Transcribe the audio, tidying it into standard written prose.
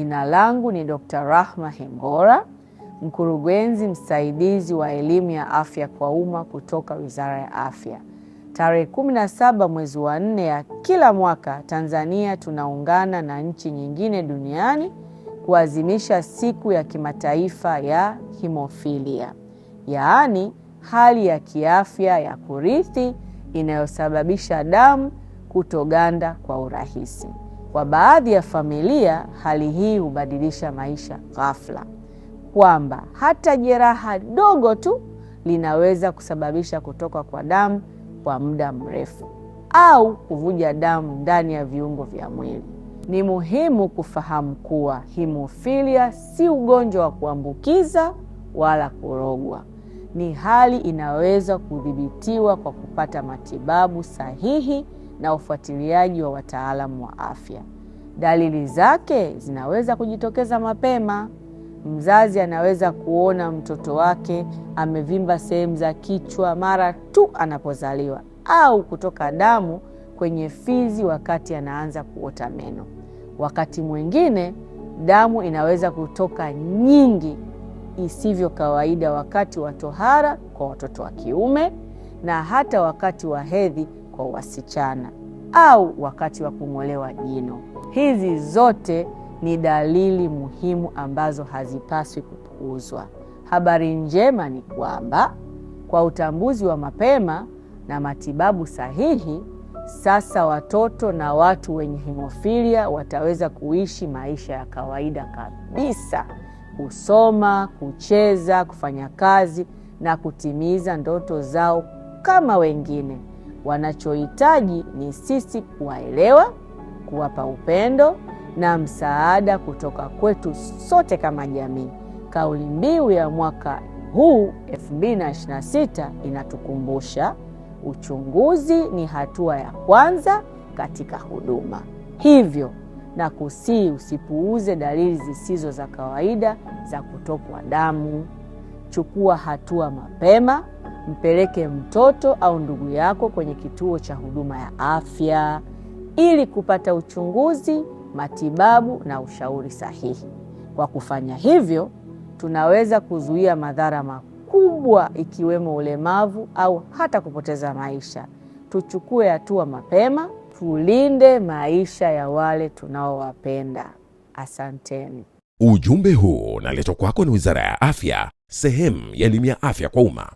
Jina langu ni Dr. Rahma Hembora, mkurugenzi msaidizi wa elimu ya afya kwa umma kutoka Wizara ya Afya. Tarehe 17 mwezi wa 4 ya kila mwaka, Tanzania tunaungana na nchi nyingine duniani kuadhimisha siku ya kimataifa ya hemofilia, yaani hali ya kiafya ya kurithi inayosababisha damu kutoganda kwa urahisi. Kwa baadhi ya familia, hali hii hubadilisha maisha ghafla, kwamba hata jeraha dogo tu linaweza kusababisha kutoka kwa damu kwa muda mrefu au kuvuja damu ndani ya viungo vya mwili. Ni muhimu kufahamu kuwa hemofilia si ugonjwa wa kuambukiza wala kurogwa. Ni hali inaweza kudhibitiwa kwa kupata matibabu sahihi na ufuatiliaji wa wataalamu wa afya. Dalili zake zinaweza kujitokeza mapema. Mzazi anaweza kuona mtoto wake amevimba sehemu za kichwa mara tu anapozaliwa, au kutoka damu kwenye fizi wakati anaanza kuota meno. Wakati mwingine damu inaweza kutoka nyingi isivyo kawaida wakati wa tohara kwa watoto wa kiume, na hata wakati wa hedhi kwa wasichana, au wakati wa kung'olewa jino. Hizi zote ni dalili muhimu ambazo hazipaswi kupuuzwa. Habari njema ni kwamba kwa utambuzi wa mapema na matibabu sahihi, sasa watoto na watu wenye hemofilia wataweza kuishi maisha ya kawaida kabisa, kusoma, kucheza, kufanya kazi na kutimiza ndoto zao kama wengine. Wanachohitaji ni sisi kuwaelewa, kuwapa upendo na msaada kutoka kwetu sote kama jamii. Kauli mbiu ya mwaka huu 2026 inatukumbusha, uchunguzi ni hatua ya kwanza katika huduma. Hivyo na kusihi usipuuze dalili zisizo za kawaida za kutokwa damu. Chukua hatua mapema, mpeleke mtoto au ndugu yako kwenye kituo cha huduma ya afya ili kupata uchunguzi, matibabu na ushauri sahihi. Kwa kufanya hivyo, tunaweza kuzuia madhara makubwa ikiwemo ulemavu au hata kupoteza maisha. Tuchukue hatua mapema, tulinde maisha ya wale tunaowapenda. Asanteni. Ujumbe huu unaletwa kwako na Wizara ya Afya, sehemu ya elimu ya afya kwa umma.